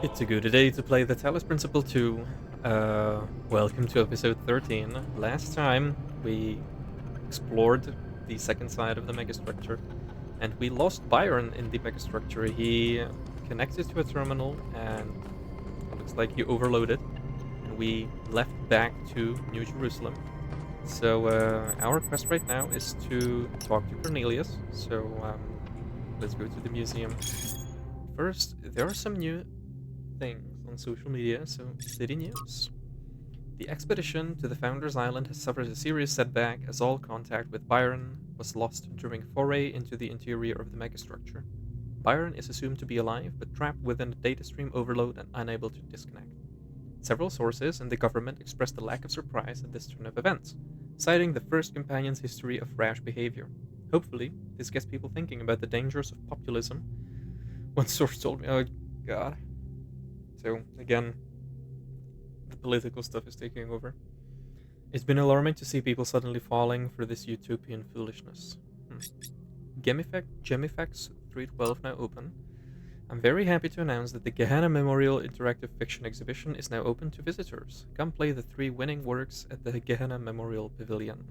It's a good day to play the Talos Principle 2. Welcome to episode 13. Last time we explored the second side of the megastructure, and we lost Byron in the megastructure. He connected to a terminal, and it looks like he overloaded, and we left back to New Jerusalem. So our quest right now is to talk to Cornelius. So let's go to the museum. First, there are some new things on social media, so city news. The expedition to the Founders Island has suffered a serious setback as all contact with Byron was lost during a foray into the interior of the megastructure. Byron is assumed to be alive, but trapped within a data stream overload and unable to disconnect. Several sources in the government expressed a lack of surprise at this turn of events, citing the first companion's history of rash behavior. Hopefully, this gets people thinking about the dangers of populism. One source told me, oh god. So, again, the political stuff is taking over. It's been alarming to see people suddenly falling for this utopian foolishness. Gemifex 312 now open. I'm very happy to announce that the Gehenna Memorial Interactive Fiction Exhibition is now open to visitors. Come play the 3 winning works at the Gehenna Memorial Pavilion.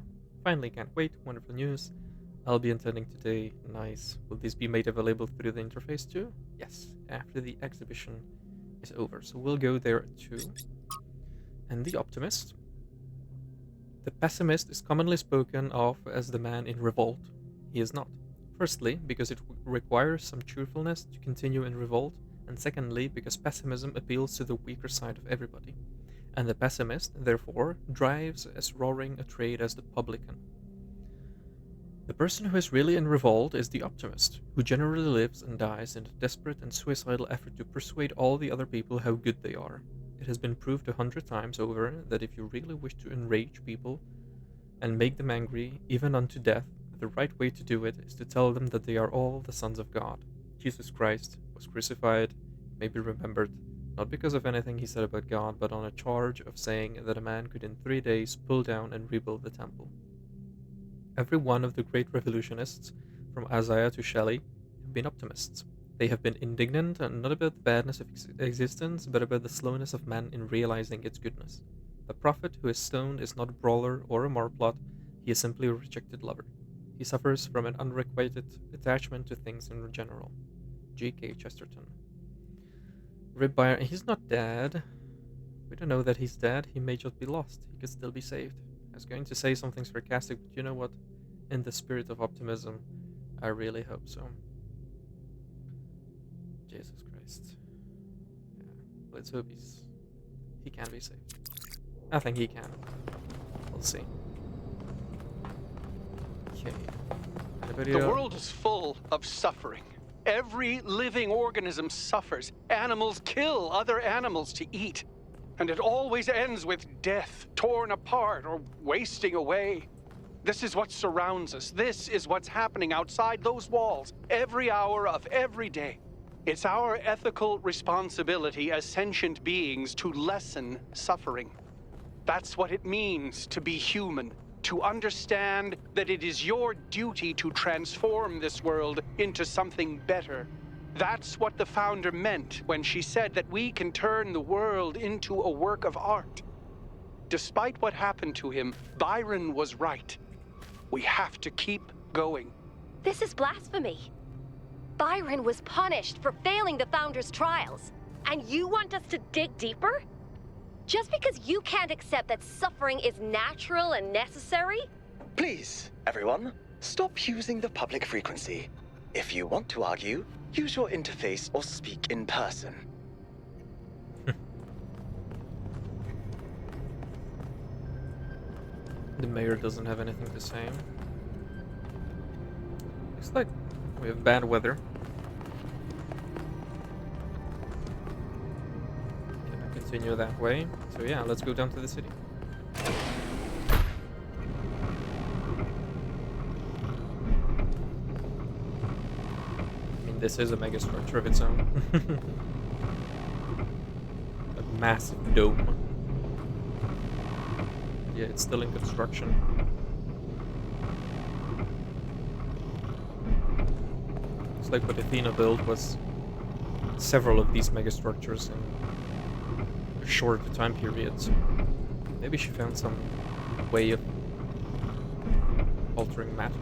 Finally, can't wait. Wonderful news. I'll be attending today. Nice. Will this be made available through the interface too? Yes, after the exhibition is over. So we'll go there too. And the optimist. The pessimist is commonly spoken of as the man in revolt. He is not. Firstly, because it requires some cheerfulness to continue in revolt, and secondly, because pessimism appeals to the weaker side of everybody. And the pessimist, therefore, drives as roaring a trade as the publican. The person who is really in revolt is the optimist, who generally lives and dies in a desperate and suicidal effort to persuade all the other people how good they are. It has been proved 100 times over that if you really wish to enrage people and make them angry, even unto death, the right way to do it is to tell them that they are all the sons of God. Jesus Christ was crucified, may be remembered, not because of anything he said about God, but on a charge of saying that a man could in 3 days pull down and rebuild the temple. Every one of the great revolutionists, from Isaiah to Shelley, have been optimists. They have been indignant, not about the badness of existence, but about the slowness of man in realizing its goodness. The prophet who is stoned is not a brawler or a marplot, he is simply a rejected lover. He suffers from an unrequited attachment to things in general. G.K. Chesterton. Rib Byron, he's not dead. We don't know that he's dead, he may just be lost, he could still be saved. I was going to say something sarcastic, but you know what? In the spirit of optimism, I really hope so. Jesus Christ. Yeah, let's hope he can be saved. I think he can. We'll see. Okay. Anybody The else? world is full of suffering. Every living organism suffers. Animals kill other animals to eat. And it always ends with death, torn apart or wasting away. This is what surrounds us. This is what's happening outside those walls, every hour of every day. It's our ethical responsibility as sentient beings to lessen suffering. That's what it means to be human. To understand that it is your duty to transform this world into something better. That's what the founder meant when she said that we can turn the world into a work of art. Despite what happened to him, Byron was right. We have to keep going. This is blasphemy. Byron was punished for failing the Founder's trials. And you want us to dig deeper? Just because you can't accept that suffering is natural and necessary? Please, everyone, stop using the public frequency. If you want to argue, use your interface or speak in person. The mayor doesn't have anything to say. Looks like we have bad weather. Can continue that way. So yeah, let's go down to the city. I mean, this is a mega structure of its own. A massive dome. Yeah, it's still in construction. Looks like what Athena built was several of these megastructures in a short time period. So maybe she found some way of altering matter.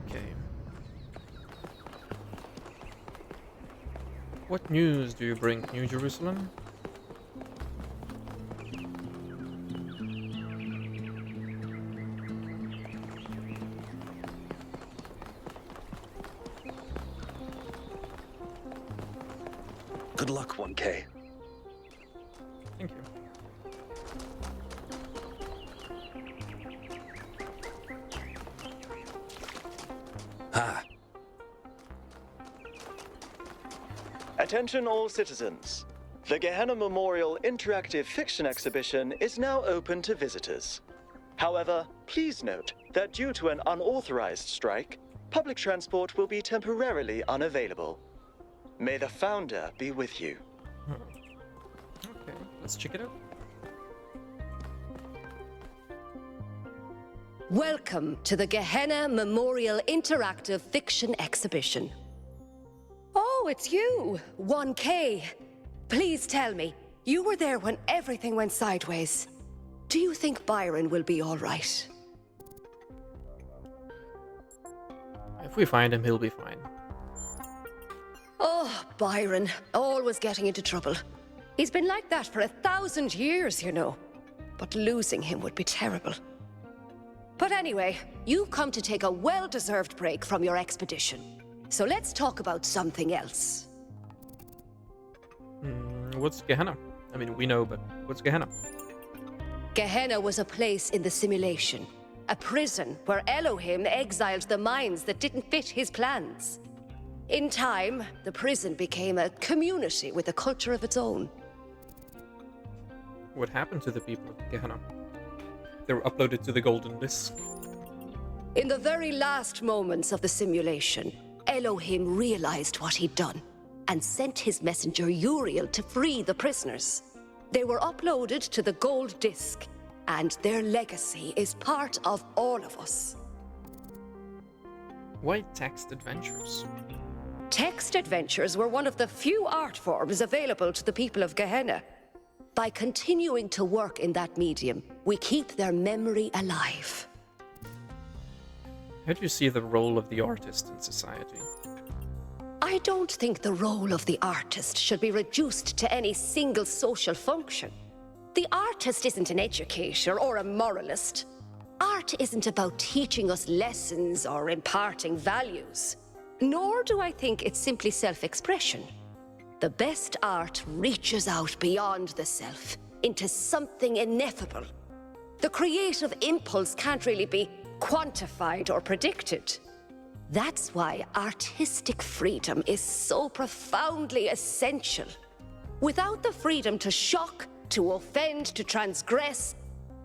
Okay. What news do you bring, New Jerusalem? Good luck, 1K. Thank you. Ah. Attention all citizens. The Gehenna Memorial Interactive Fiction Exhibition is now open to visitors. However, please note that due to an unauthorized strike, public transport will be temporarily unavailable. May the founder be with you. Okay, let's check it out. Welcome to the Gehenna Memorial Interactive Fiction Exhibition. Oh, it's you, 1K. Please tell me, you were there when everything went sideways. Do you think Byron will be all right? If we find him, he'll be fine. Oh, Byron, always getting into trouble. He's been like that for 1,000 years, you know. But losing him would be terrible. But anyway, you've come to take a well-deserved break from your expedition. So let's talk about something else. What's Gehenna? I mean, we know, but what's Gehenna? Gehenna was a place in the simulation. A prison where Elohim exiled the minds that didn't fit his plans. In time, the prison became a community with a culture of its own. What happened to the people of Gehenna? They were uploaded to the Golden Disk. In the very last moments of the simulation, Elohim realized what he'd done and sent his messenger Uriel to free the prisoners. They were uploaded to the Gold Disk, and their legacy is part of all of us. Why text adventures? Text adventures were one of the few art forms available to the people of Gehenna. By continuing to work in that medium, we keep their memory alive. How do you see the role of the artist in society? I don't think the role of the artist should be reduced to any single social function. The artist isn't an educator or a moralist. Art isn't about teaching us lessons or imparting values. Nor do I think it's simply self-expression. The best art reaches out beyond the self, into something ineffable. The creative impulse can't really be quantified or predicted. That's why artistic freedom is so profoundly essential. Without the freedom to shock, to offend, to transgress,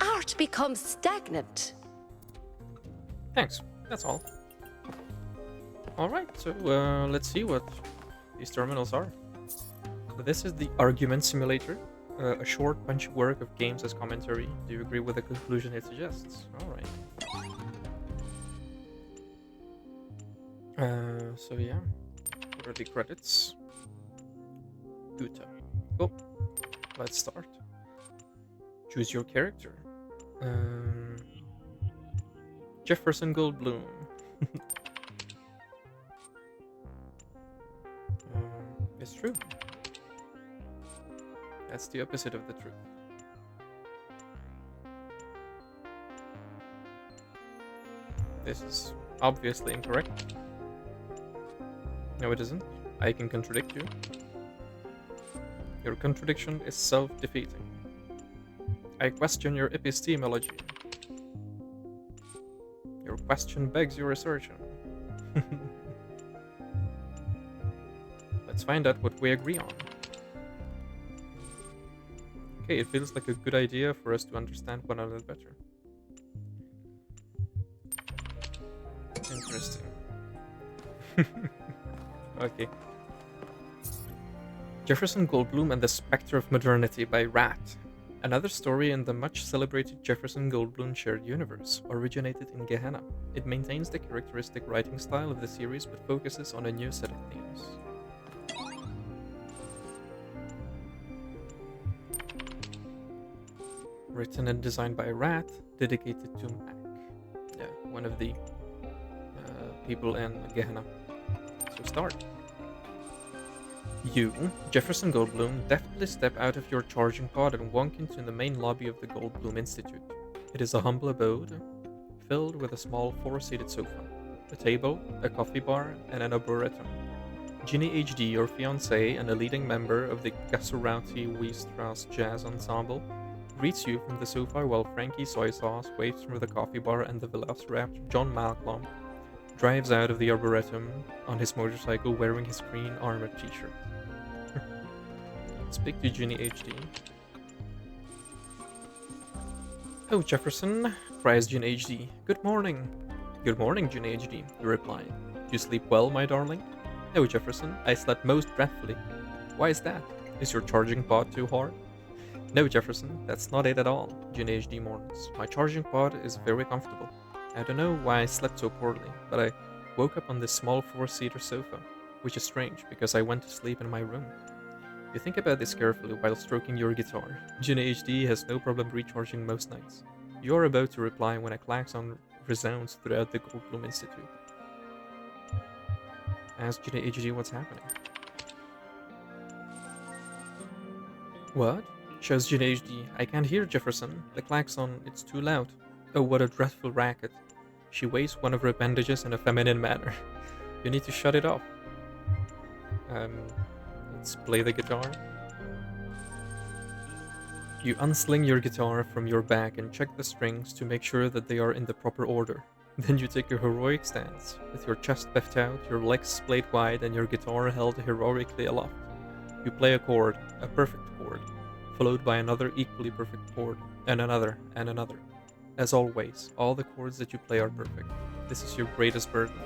art becomes stagnant. Thanks, that's all. Alright, so let's see what these terminals are. So this is the Argument Simulator, a short punchy work of games as commentary. Do you agree with the conclusion it suggests? Alright. So yeah, what are the credits? Uta. Cool. Let's start. Choose your character. Jefferson Goldblum. It's true. That's the opposite of the truth. This is obviously incorrect. No, it isn't. I can contradict you. Your contradiction is self-defeating. I question your epistemology. Your question begs your assertion. Let's find out what we agree on. Okay, it feels like a good idea for us to understand one another better. Interesting. Okay. Jefferson Goldblum and the Spectre of Modernity by Rat. Another story in the much celebrated Jefferson Goldblum shared universe originated in Gehenna. It maintains the characteristic writing style of the series but focuses on a new set of themes. Written and designed by Rat, dedicated to Mac. Yeah, one of the people in Gehenna. So start. You, Jefferson Goldblum, deftly step out of your charging pod and walk into the main lobby of the Goldblum Institute. It is a humble abode, filled with a small four-seated sofa, a table, a coffee bar, and an arboretum. Ginny HD, your fiancée and a leading member of the Gasurati Westrass Jazz Ensemble, greets you from the sofa while Frankie Soy Sauce waves through the coffee bar and the velociraptor John Malcolm drives out of the arboretum on his motorcycle wearing his green armored t-shirt. Speak to Ginny HD. Oh, Jefferson, cries Ginny HD. Good morning. Good morning, Ginny HD, you reply. Do you sleep well, my darling? No, Jefferson, I slept most dreadfully. Why is that? Is your charging pod too hard? No, Jefferson, that's not it at all, Ginny HD mourns. My charging pod is very comfortable. I don't know why I slept so poorly, but I woke up on this small four-seater sofa, which is strange because I went to sleep in my room. You think about this carefully while stroking your guitar. Ginny HD has no problem recharging most nights. You are about to reply when a klaxon resounds throughout the Goldblum Institute. Ask Ginny HD what's happening. What? Shouts Ginny HD. I can't hear Jefferson. The klaxon, it's too loud. Oh, what a dreadful racket. She waves one of her bandages in a feminine manner. You need to shut it off. Let's play the guitar. You unsling your guitar from your back and check the strings to make sure that they are in the proper order. Then you take a heroic stance, with your chest puffed out, your legs splayed wide, and your guitar held heroically aloft. You play a chord, a perfect chord, followed by another equally perfect chord, and another, and another. As always, all the chords that you play are perfect. This is your greatest burden.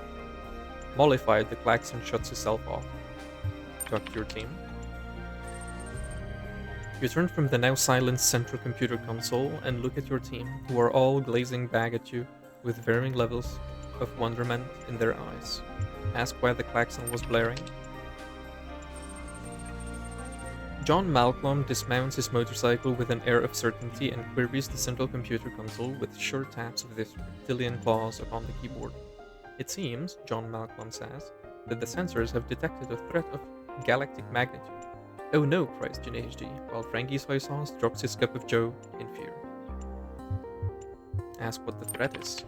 Mollified, the klaxon shuts itself off. Talk to your team. You turn from the now silent central computer console and look at your team, who are all glazing back at you with varying levels of wonderment in their eyes. Ask why the klaxon was blaring. John Malcolm dismounts his motorcycle with an air of certainty and queries the central computer console with sure taps of his reptilian claws upon the keyboard. It seems, John Malcolm says, that the sensors have detected a threat of galactic magnitude. Oh no, cries Ginny HD, while Frankie Soy Sauce drops his cup of joe in fear. Ask what the threat is.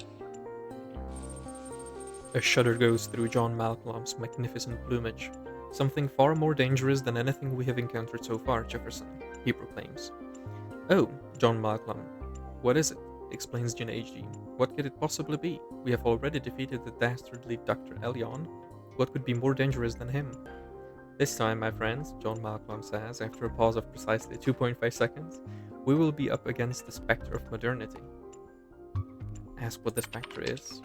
A shudder goes through John Malcolm's magnificent plumage. Something far more dangerous than anything we have encountered so far, Jefferson, he proclaims. Oh, John Malcolm, what is it? Explains Ginny HD. What could it possibly be? We have already defeated the dastardly Dr. Elion. What could be more dangerous than him? This time, my friends, John Malcolm says, after a pause of precisely 2.5 seconds, we will be up against the specter of modernity. Ask what the specter is.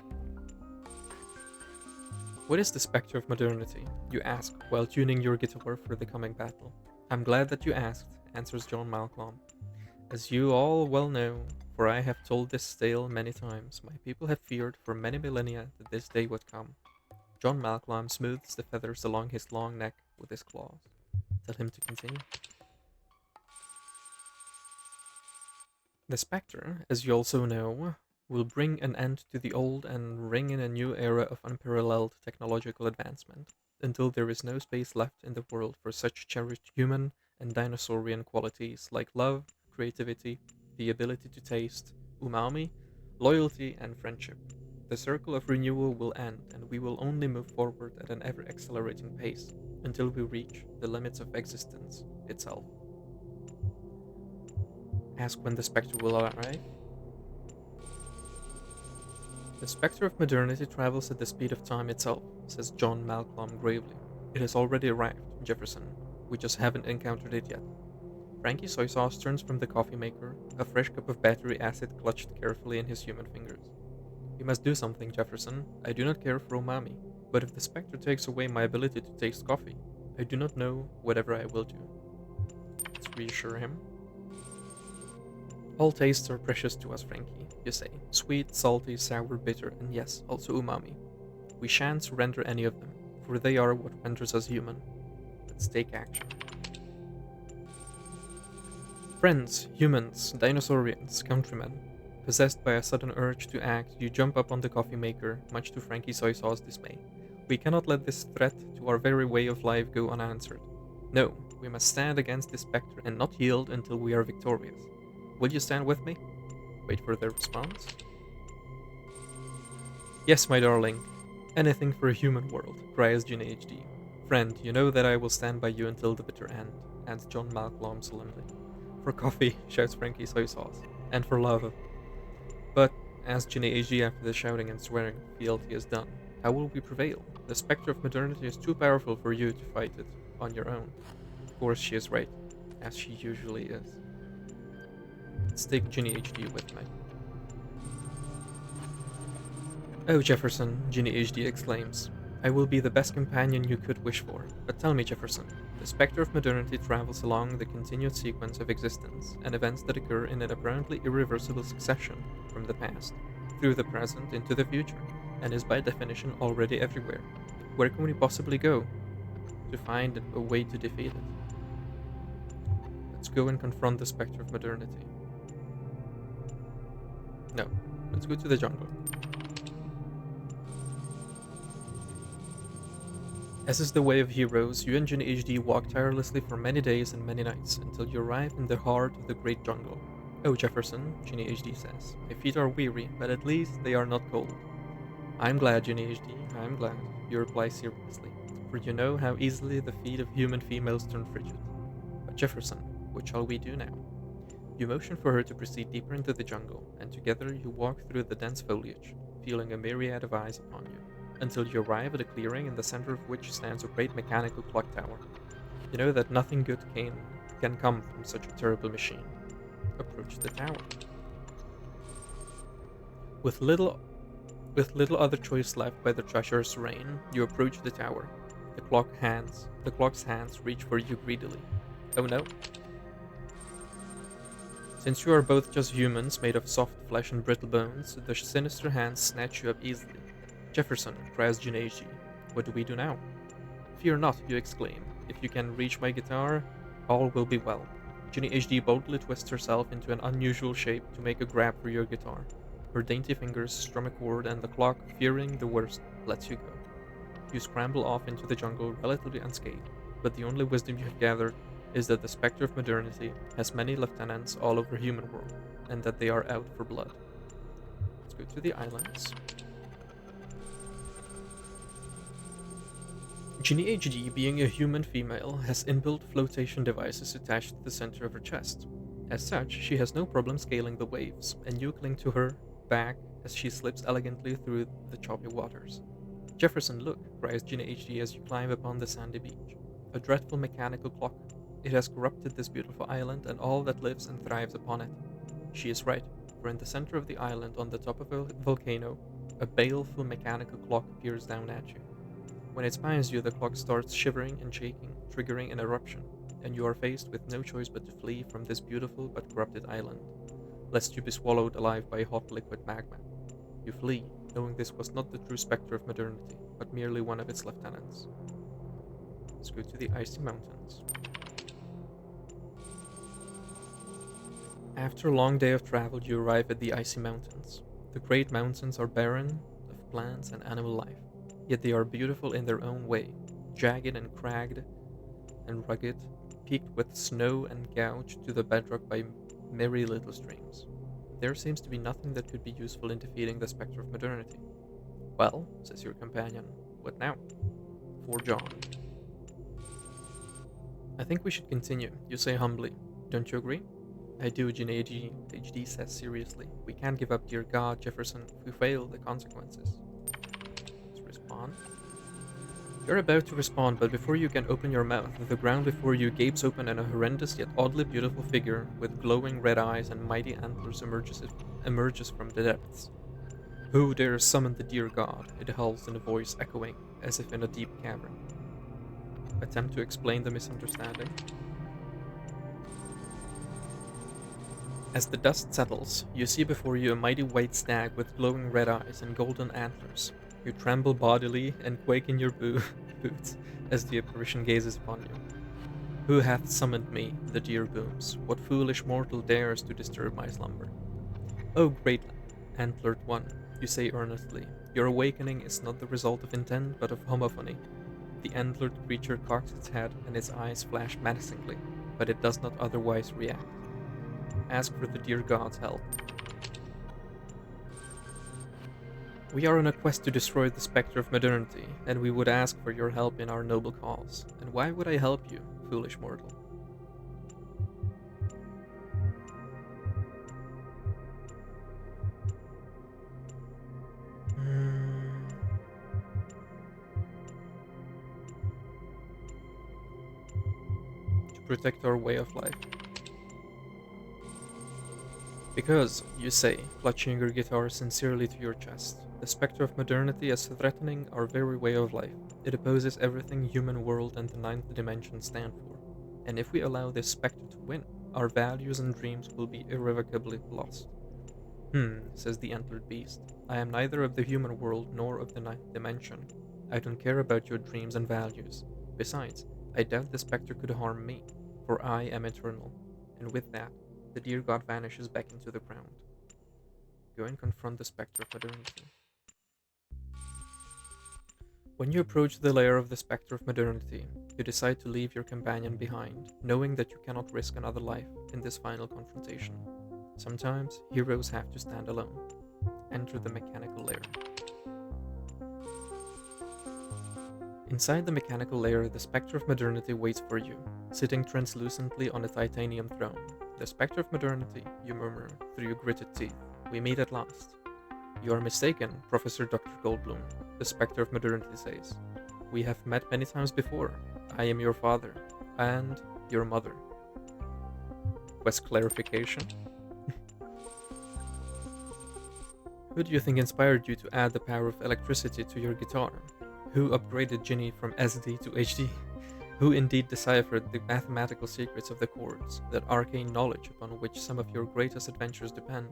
What is the specter of modernity? You ask, while tuning your guitar for the coming battle. I'm glad that you asked, answers John Malcolm. As you all well know, for I have told this tale many times, my people have feared for many millennia that this day would come. John Malcolm smooths the feathers along his long neck with his claws. Tell him to continue. The specter, as you also know, will bring an end to the old and ring in a new era of unparalleled technological advancement, until there is no space left in the world for such cherished human and dinosaurian qualities like love, creativity, the ability to taste, umami, loyalty, and friendship. The circle of renewal will end, and we will only move forward at an ever-accelerating pace until we reach the limits of existence itself. Ask when the spectre will arrive. The spectre of modernity travels at the speed of time itself, says John Malcolm gravely. It has already arrived, Jefferson. We just haven't encountered it yet. Frankie Soy Sauce turns from the coffee maker, a fresh cup of battery acid clutched carefully in his human fingers. You must do something, Jefferson. I do not care for umami, but if the spectre takes away my ability to taste coffee, I do not know whatever I will do. Let's reassure him. All tastes are precious to us, Frankie, you say. Sweet, salty, sour, bitter, and yes, also umami. We shan't surrender any of them, for they are what renders us human. Let's take action. Friends, humans, dinosaurians, countrymen. Possessed by a sudden urge to act, you jump up on the coffee maker, much to Frankie Soy Sauce's dismay. We cannot let this threat to our very way of life go unanswered. No, we must stand against this spectre and not yield until we are victorious. Will you stand with me? Wait for their response. Yes, my darling. Anything for a human world, cries Ginny HD. Friend, you know that I will stand by you until the bitter end, adds John Malcolm solemnly. For coffee, shouts Frankie Soy Sauce. And for love. But, asks Ginny HD after the shouting and swearing fealty is done, how will we prevail? The spectre of modernity is too powerful for you to fight it on your own. Of course she is right, as she usually is. Let's take Ginny HD with me. Oh, Jefferson, Ginny HD exclaims. I will be the best companion you could wish for. But tell me, Jefferson, the spectre of modernity travels along the continued sequence of existence and events that occur in an apparently irreversible succession from the past, through the present into the future, and is by definition already everywhere. Where can we possibly go to find a way to defeat it? Let's go and confront the spectre of modernity. No, let's go to the jungle. As is the way of heroes, you and Ginny HD walk tirelessly for many days and many nights until you arrive in the heart of the great jungle. Oh, Jefferson, Ginny HD says, my feet are weary, but at least they are not cold. I'm glad, Ginny HD, I'm glad, you reply seriously, for you know how easily the feet of human females turn frigid. But Jefferson, what shall we do now? You motion for her to proceed deeper into the jungle, and together you walk through the dense foliage, feeling a myriad of eyes upon you, until you arrive at a clearing in the center of which stands a great mechanical clock tower. You know that nothing good can come from such a terrible machine. Approach the tower. With little other choice left by the treasure's reign, you approach the tower. The clock's hands reach for you greedily. Oh no. Since you are both just humans made of soft flesh and brittle bones, the sinister hands snatch you up easily. Jefferson, cries Junaiji, what do we do now? Fear not, you exclaim. If you can reach my guitar, all will be well. Ginny HD boldly twists herself into an unusual shape to make a grab for your guitar. Her dainty fingers strum a chord, and the clock, fearing the worst, lets you go. You scramble off into the jungle relatively unscathed, but the only wisdom you have gathered is that the spectre of modernity has many lieutenants all over human world, and that they are out for blood. Let's go to the islands. Ginny HD, being a human female, has inbuilt flotation devices attached to the center of her chest. As such, she has no problem scaling the waves, and you cling to her back as she slips elegantly through the choppy waters. Jefferson, look, cries Ginny HD as you climb upon the sandy beach. A dreadful mechanical clock. It has corrupted this beautiful island and all that lives and thrives upon it. She is right, for in the center of the island, on the top of a volcano, a baleful mechanical clock peers down at you. When it spies you, the clock starts shivering and shaking, triggering an eruption, and you are faced with no choice but to flee from this beautiful but corrupted island, lest you be swallowed alive by hot liquid magma. You flee, knowing this was not the true spectre of modernity, but merely one of its lieutenants. Let's go to the icy mountains. After a long day of travel, you arrive at the icy mountains. The great mountains are barren of plants and animal life, yet they are beautiful in their own way, jagged and cragged and rugged, peaked with snow and gouged to the bedrock by merry little streams. There seems to be nothing that could be useful in defeating the spectre of modernity. Well, says your companion, what now? For John. I think we should continue, you say humbly. Don't you agree? I do, Ginny HD says seriously. We can't give up, dear God, Jefferson. If we fail, the consequences. Let's respond. You're about to respond, but before you can open your mouth, the ground before you gapes open and a horrendous yet oddly beautiful figure with glowing red eyes and mighty antlers emerges from the depths. Who dares summon the dear God? It howls in a voice echoing, as if in a deep cavern. Attempt to explain the misunderstanding. As the dust settles, you see before you a mighty white stag with glowing red eyes and golden antlers. You tremble bodily and quake in your boots as the apparition gazes upon you. Who hath summoned me? The deer booms. What foolish mortal dares to disturb my slumber? O great antlered one, you say earnestly, your awakening is not the result of intent but of homophony. The antlered creature cocks its head and its eyes flash menacingly, but it does not otherwise react. Ask for the dear god's help. We are on a quest to destroy the spectre of modernity, and we would ask for your help in our noble cause. And why would I help you, foolish mortal? To protect our way of life. Because, you say, clutching your guitar sincerely to your chest, the spectre of modernity is threatening our very way of life. It opposes everything human world and the ninth dimension stand for. And if we allow this spectre to win, our values and dreams will be irrevocably lost. Says the antlered beast. I am neither of the human world nor of the ninth dimension. I don't care about your dreams and values. Besides, I doubt the spectre could harm me, for I am eternal. And with that, the dear god vanishes back into the ground. Go and confront the spectre of modernity. When you approach the lair of the spectre of modernity, you decide to leave your companion behind, knowing that you cannot risk another life in this final confrontation. Sometimes, heroes have to stand alone. Enter the mechanical lair. Inside the mechanical lair, the spectre of modernity waits for you, sitting translucently on a titanium throne. The spectre of modernity, you murmur through your gritted teeth. We meet at last. You are mistaken, Professor Dr. Goldblum, the spectre of modernity says. We have met many times before. I am your father, and your mother. Quest clarification? Who do you think inspired you to add the power of electricity to your guitar? Who upgraded Ginny from SD to HD? Who indeed deciphered the mathematical secrets of the chords, that arcane knowledge upon which some of your greatest adventures depend?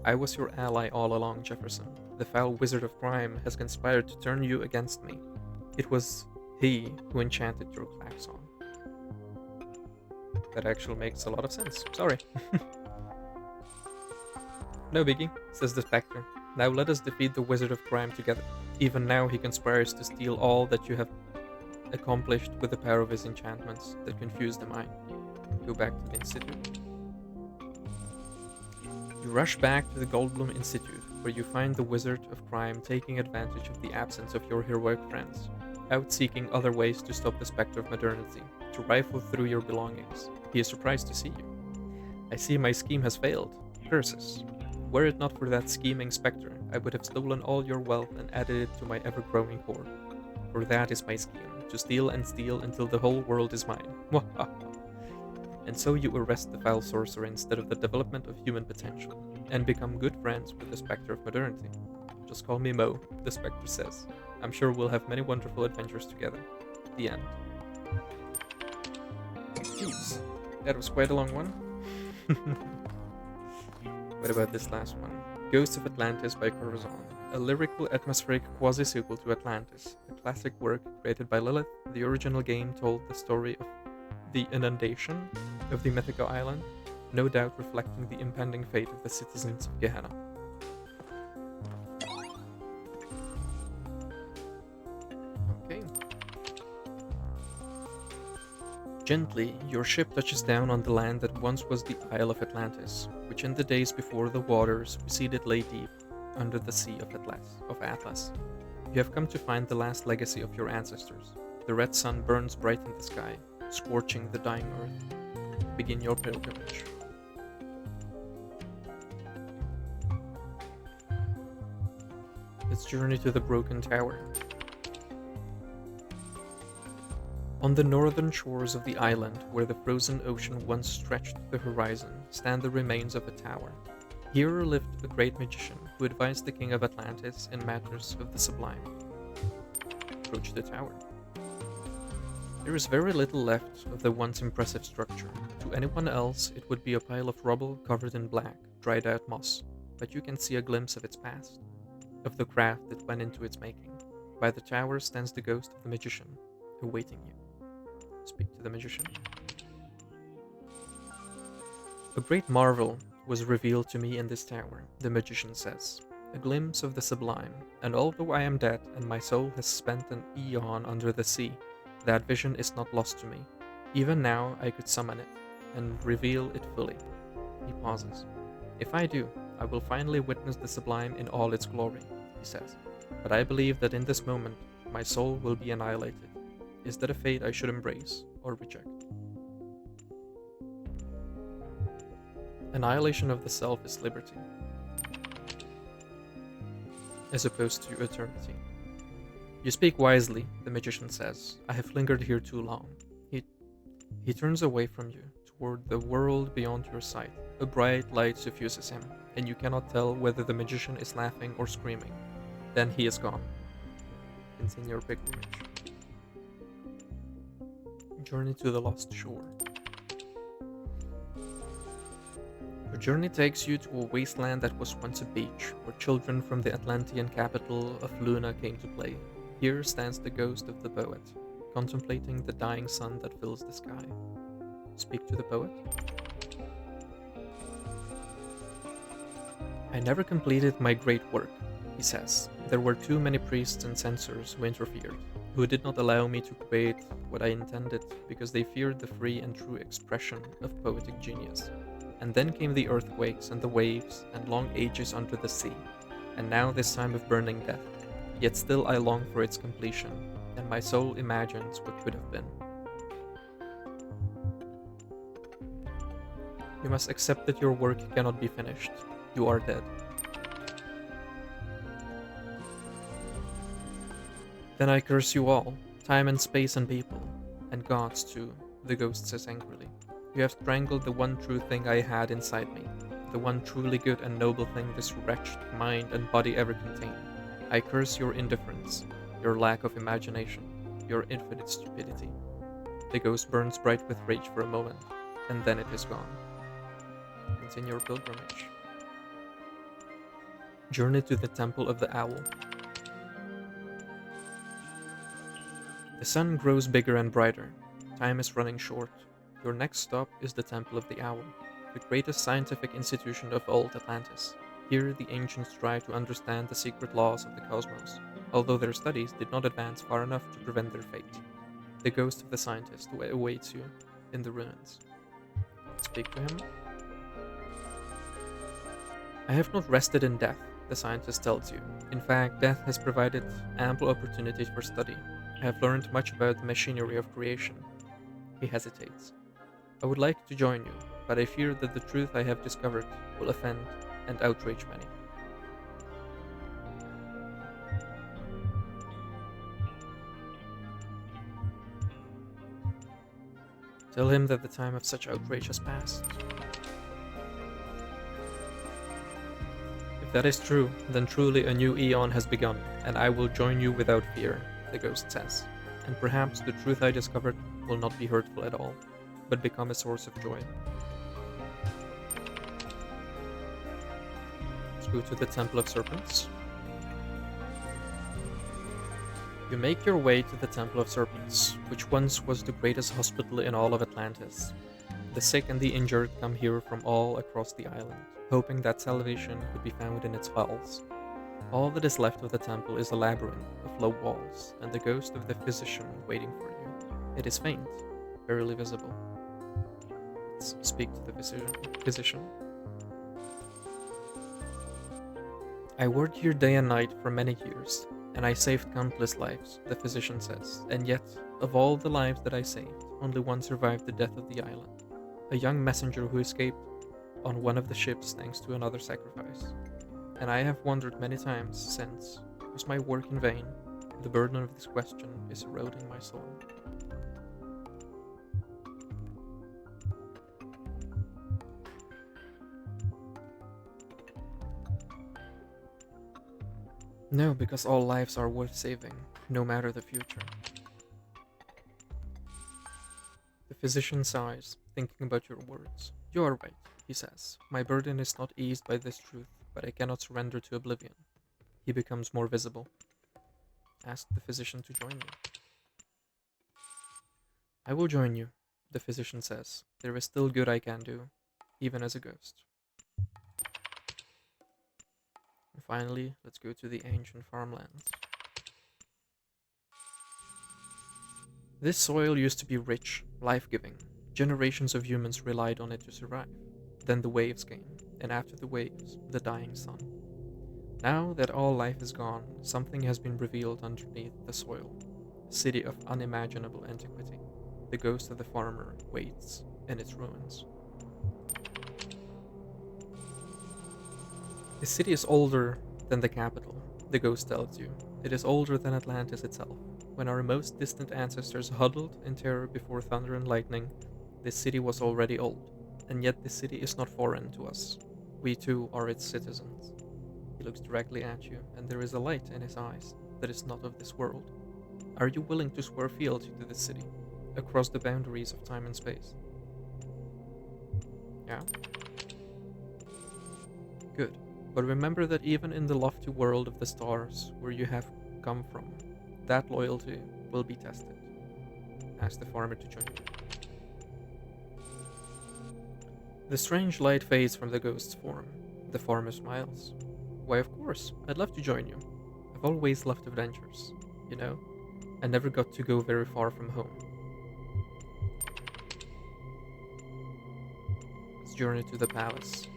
I was your ally all along, Jefferson. The foul wizard of crime has conspired to turn you against me. It was he who enchanted your klaxon. That actually makes a lot of sense. Sorry. No biggie, says the spectre. Now let us defeat the wizard of crime together. Even now he conspires to steal all that you have accomplished with the power of his enchantments that confuse the mind. Go back to the Institute. You rush back to the Goldblum Institute, where you find the wizard of crime taking advantage of the absence of your heroic friends, out seeking other ways to stop the spectre of modernity, to rifle through your belongings. He is surprised to see you. I see my scheme has failed. Curses. Were it not for that scheming spectre, I would have stolen all your wealth and added it to my ever-growing hoard. For that is my scheme, to steal and steal until the whole world is mine. And so you arrest the foul sorcerer instead of the development of human potential, and become good friends with the spectre of modernity. Just call me Mo, the spectre says. I'm sure we'll have many wonderful adventures together. The end. Jeez, that was quite a long one. What about this last one? Ghosts of Atlantis by Corazon. A lyrical atmospheric quasi-sequel to Atlantis, a classic work created by Lilith. The original game told the story of the inundation of the mythical island, no doubt reflecting the impending fate of the citizens of Gehenna. Okay. Gently, your ship touches down on the land that once was the Isle of Atlantis, which in the days before the waters receded lay deep under the sea of Atlas. You have come to find the last legacy of your ancestors. The red sun burns bright in the sky, scorching the dying earth. Begin your pilgrimage. Let's journey to the Broken Tower. On the northern shores of the island, where the frozen ocean once stretched to the horizon, stand the remains of a tower. Here lived a great magician who advised the king of Atlantis in matters of the sublime. Approach the tower. There is very little left of the once impressive structure. To anyone else, it would be a pile of rubble covered in black, dried out moss, but you can see a glimpse of its past, of the craft that went into its making. By the tower stands the ghost of the magician, awaiting you. Speak to the magician. A great marvel was revealed to me in this tower, the magician says. A glimpse of the sublime, and although I am dead and my soul has spent an eon under the sea, that vision is not lost to me. Even now I could summon it, and reveal it fully. He pauses. If I do, I will finally witness the sublime in all its glory, he says. But I believe that in this moment, my soul will be annihilated. Is that a fate I should embrace or reject? Annihilation of the self is liberty, as opposed to eternity. You speak wisely, the magician says. I have lingered here too long. He turns away from you, toward the world beyond your sight. A bright light suffuses him, and you cannot tell whether the magician is laughing or screaming. Then he is gone. Continue your pilgrimage. Journey to the Lost Shore. Your journey takes you to a wasteland that was once a beach, where children from the Atlantean capital of Luna came to play. Here stands the ghost of the poet, contemplating the dying sun that fills the sky. Speak to the poet. I never completed my great work, he says. There were too many priests and censors who interfered, who did not allow me to create what I intended because they feared the free and true expression of poetic genius. And then came the earthquakes and the waves and long ages under the sea, and now this time of burning death. Yet still I long for its completion, and my soul imagines what could have been. You must accept that your work cannot be finished. You are dead. Then I curse you all, time and space and people, and gods too, the ghost says angrily. You have strangled the one true thing I had inside me, the one truly good and noble thing this wretched mind and body ever contained. I curse your indifference, your lack of imagination, your infinite stupidity. The ghost burns bright with rage for a moment, and then it is gone. Continue your pilgrimage. Journey to the Temple of the Owl. The sun grows bigger and brighter. Time is running short. Your next stop is the Temple of the Owl, the greatest scientific institution of old Atlantis. Here the ancients tried to understand the secret laws of the cosmos, although their studies did not advance far enough to prevent their fate. The ghost of the scientist awaits you in the ruins. Speak to him. I have not rested in death, the scientist tells you. In fact, death has provided ample opportunities for study. I have learned much about the machinery of creation. He hesitates. I would like to join you, but I fear that the truth I have discovered will offend and outrage many. Tell him that the time of such outrage has passed. If that is true, then truly a new eon has begun, and I will join you without fear, the ghost says. And perhaps the truth I discovered will not be hurtful at all, but become a source of joy. Let's go to the Temple of Serpents. You make your way to the Temple of Serpents, which once was the greatest hospital in all of Atlantis. The sick and the injured come here from all across the island, hoping that salvation could be found in its halls. All that is left of the temple is a labyrinth of low walls, and the ghost of the physician waiting for you. It is faint, barely visible. Let's speak to the physician. I worked here day and night for many years, and I saved countless lives, the physician says, and yet, of all the lives that I saved, only one survived the death of the island. A young messenger who escaped on one of the ships thanks to another sacrifice. And I have wondered many times since, was my work in vain? The burden of this question is eroding my soul. No, because all lives are worth saving, no matter the future. physician sighs, thinking about your words. You are right, he says. My burden is not eased by this truth, but I cannot surrender to oblivion. He becomes more visible. Ask the physician to join me. I will join you, the physician says. There is still good I can do, even as a ghost. And finally, let's go to the ancient farmlands. This soil used to be rich, life-giving. Generations of humans relied on it to survive. Then the waves came, and after the waves, the dying sun. Now that all life is gone, something has been revealed underneath the soil. A city of unimaginable antiquity. The ghost of the farmer waits in its ruins. The city is older than the capital, the ghost tells you. It is older than Atlantis itself. When our most distant ancestors huddled in terror before thunder and lightning, this city was already old, and yet this city is not foreign to us. We too are its citizens. He looks directly at you, and there is a light in his eyes that is not of this world. Are you willing to swear fealty to this city, across the boundaries of time and space? Yeah? Good. But remember that even in the lofty world of the stars, where you have come from, that loyalty will be tested. Ask the farmer to join you. The strange light fades from the ghost's form. The farmer smiles. Why, of course, I'd love to join you. I've always loved adventures, you know? I never got to go very far from home. Let's journey to the palace.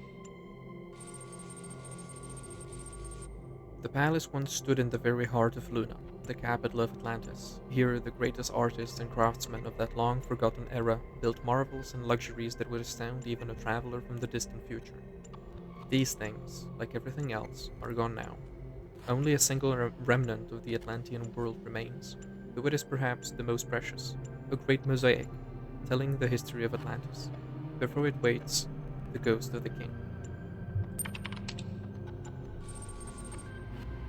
The palace once stood in the very heart of Luna, the capital of Atlantis. Here, the greatest artists and craftsmen of that long-forgotten era built marvels and luxuries that would astound even a traveler from the distant future. These things, like everything else, are gone now. Only a single remnant of the Atlantean world remains, though it is perhaps the most precious, a great mosaic, telling the history of Atlantis. Before it waits, the ghost of the king.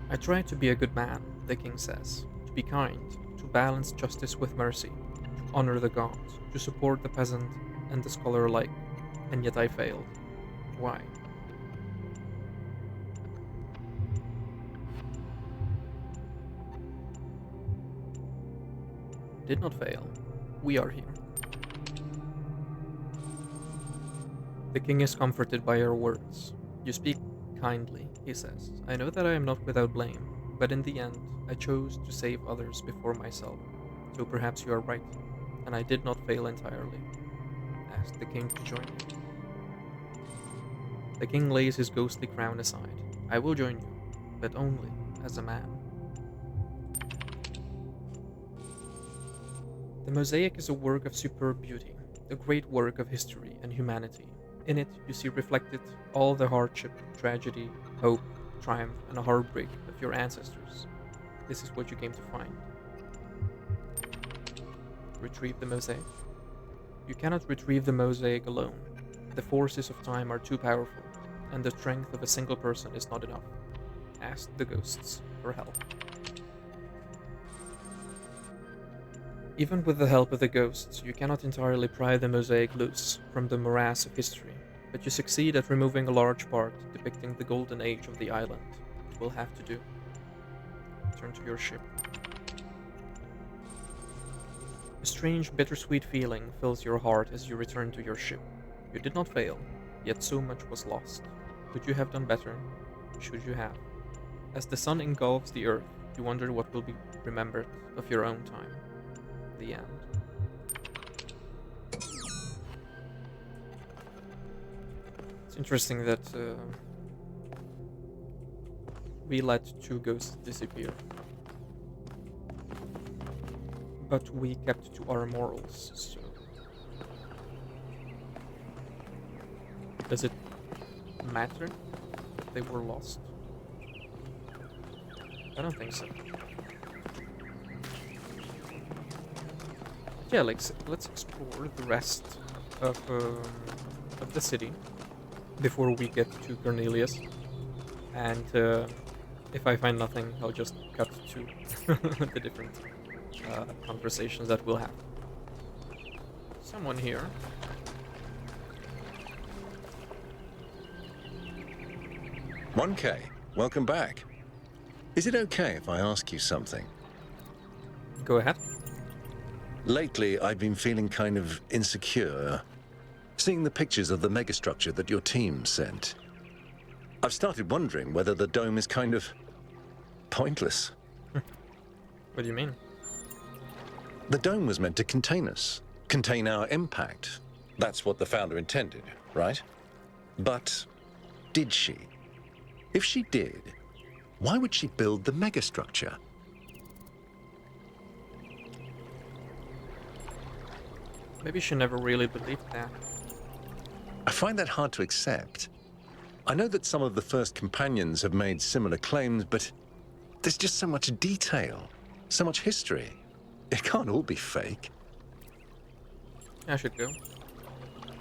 I try to be a good man, the king says, to be kind, to balance justice with mercy, to honor the gods, to support the peasant and the scholar alike, and yet I failed. Why? Did not fail. We are here. The king is comforted by your words. You speak kindly, he says. I know that I am not without blame, but in the end, I chose to save others before myself. So perhaps you are right, and I did not fail entirely. Ask the king to join you. The king lays his ghostly crown aside. I will join you, but only as a man. The mosaic is a work of superb beauty, a great work of history and humanity. In it, you see reflected all the hardship, tragedy, hope, triumph, and heartbreak of your ancestors. This is what you came to find. Retrieve the mosaic. You cannot retrieve the mosaic alone. The forces of time are too powerful, and the strength of a single person is not enough. Ask the ghosts for help. Even with the help of the ghosts, you cannot entirely pry the mosaic loose from the morass of history, but you succeed at removing a large part depicting the golden age of the island. It will have to do. Return to your ship. A strange, bittersweet feeling fills your heart as you return to your ship. You did not fail, yet so much was lost. Could you have done better? Should you have? As the sun engulfs the earth, you wonder what will be remembered of your own time. The end. It's interesting that we let two ghosts disappear, but we kept to our morals, so does it matter that they were lost? I don't think so. Yeah, let's explore the rest of the city before we get to Cornelius, and if I find nothing, I'll just cut to the different conversations that we'll have. someone here. "1K, welcome back. Is it okay if I ask you something? Go ahead. Lately, I've been feeling kind of insecure, seeing the pictures of the megastructure that your team sent. I've started wondering whether the dome is kind of pointless. What do you mean? The dome was meant to contain us, contain our impact. That's what the founder intended, right? But did she? If she did, why would she build the megastructure? Maybe she never really believed that. I find that hard to accept. I know that some of the first companions have made similar claims, but there's just so much detail, so much history. It can't all be fake. I should go.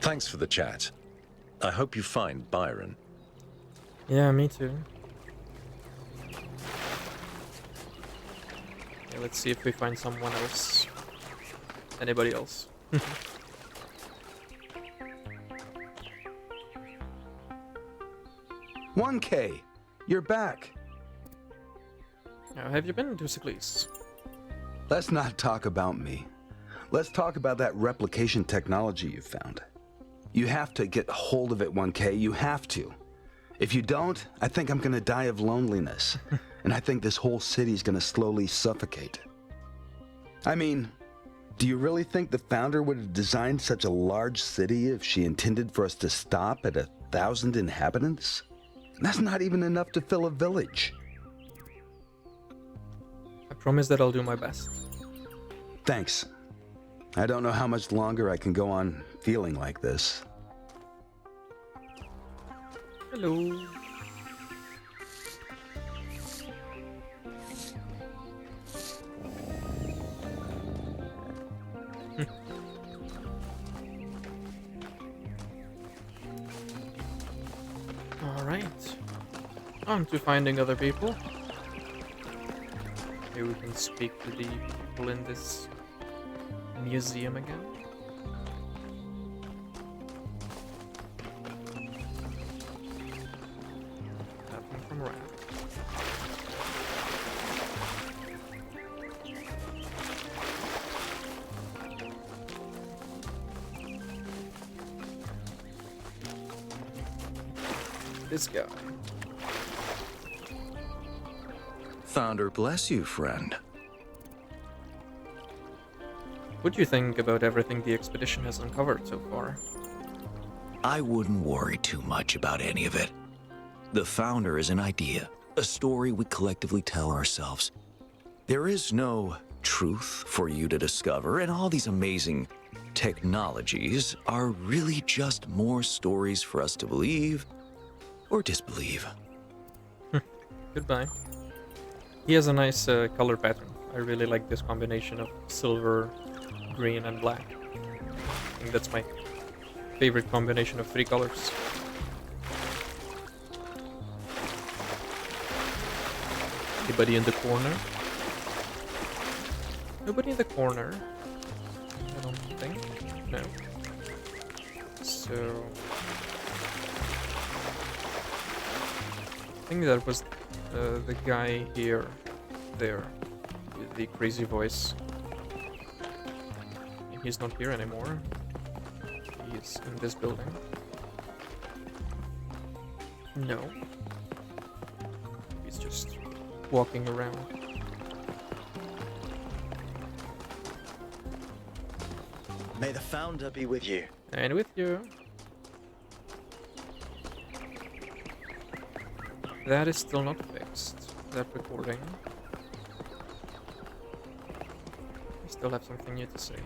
Thanks for the chat. I hope you find Byron. Yeah, me too. Yeah, let's see if we find someone else. Anybody else. 1K, you're back. Now, have you been to Sicles? Let's not talk about me. Let's talk about that replication technology you found. You have to get hold of it, 1K. You have to. If you don't, I think I'm gonna die of loneliness. And I think this whole city's gonna slowly suffocate. I mean, do you really think the founder would have designed such a large city if she intended for us to stop at 1,000 inhabitants? That's not even enough to fill a village. I promise that I'll do my best. Thanks. I don't know how much longer I can go on feeling like this. Hello. Alright. On to finding other people. Maybe we can speak to the people in this museum again. Nothing from Rat. This guy. Founder bless you, friend. What do you think about everything the expedition has uncovered so far? I wouldn't worry too much about any of it. The founder is an idea, a story we collectively tell ourselves. There is no truth for you to discover, and all these amazing technologies are really just more stories for us to believe or disbelieve. Goodbye. He has a nice color pattern. I really like this combination of silver, green, and black. I think that's my favorite combination of 3 colors. Anybody in the corner? Nobody in the corner. I don't think. No. So I think that was the guy here, there, with the crazy voice. And he's not here anymore. He's in this building. No. He's just walking around. May the founder be with you. And with you. That is still not fixed, that recording. I still have something new to say.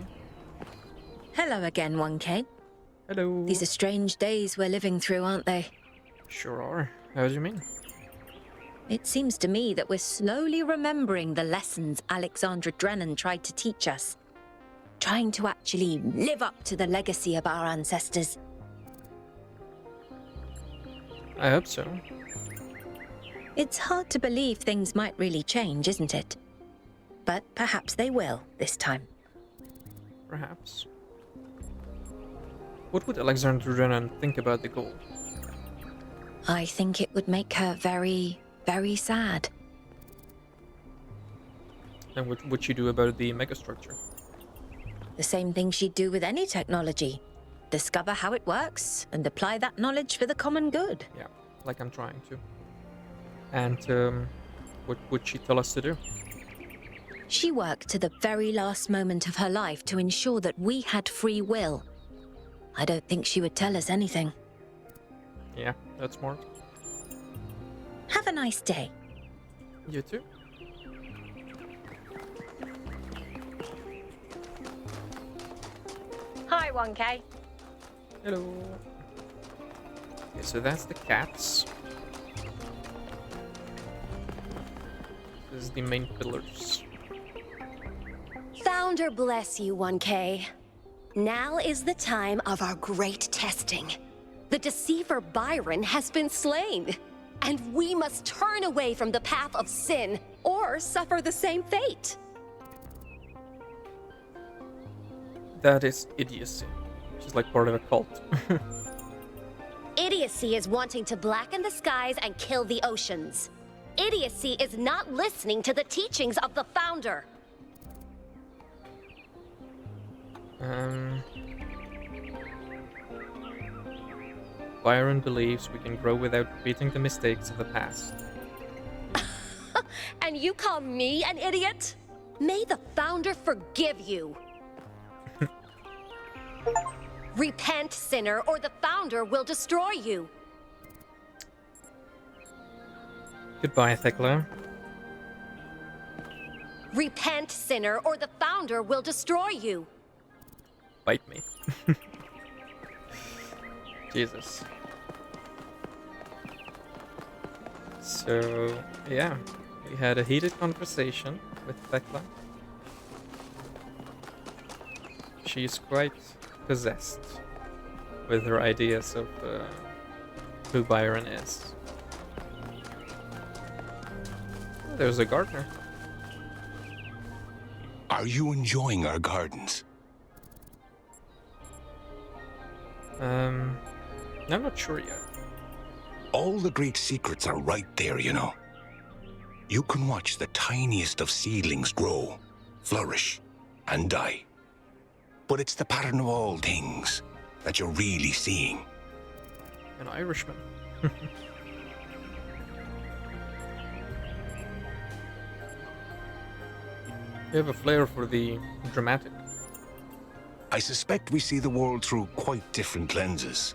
Hello again, 1K. Hello. These are strange days we're living through, aren't they? Sure are. How do you mean? It seems to me that we're slowly remembering the lessons Alexandra Drennan tried to teach us. Trying to actually live up to the legacy of our ancestors. I hope so. It's hard to believe things might really change, isn't it? But perhaps they will this time. Perhaps. What would Alexandra Drennan think about the goal? I think it would make her very, very sad. And what would she do about the megastructure? The same thing she'd do with any technology. Discover how it works and apply that knowledge for the common good. Yeah, like I'm trying to. And what would she tell us to do? She worked to the very last moment of her life to ensure that we had free will. I don't think she would tell us anything. Yeah, that's smart. Have a nice day. You too. Hi, 1K. Hello. Okay, so that's the cats. This is the main pillars. Founder bless you, 1K. Now is the time of our great testing. The deceiver Byron has been slain, and we must turn away from the path of sin or suffer the same fate. That is idiocy. She's like part of a cult. Idiocy is wanting to blacken the skies and kill the oceans. Idiocy is not listening to the teachings of the founder. Byron believes we can grow without repeating the mistakes of the past. And you call me an idiot? May the founder forgive you. Repent, sinner, or the founder will destroy you. Goodbye, Thekla. Repent, sinner, or the founder will destroy you. Bite me. Jesus. So, yeah, we had a heated conversation with Thekla. She's quite possessed with her ideas of who Byron is. Oh, there's a gardener. Are you enjoying our gardens? I'm not sure yet. All the great secrets are right there, you know. You can watch the tiniest of seedlings grow, flourish, and die. But it's the pattern of all things that you're really seeing. An Irishman. You have a flair for the dramatic. I suspect we see the world through quite different lenses.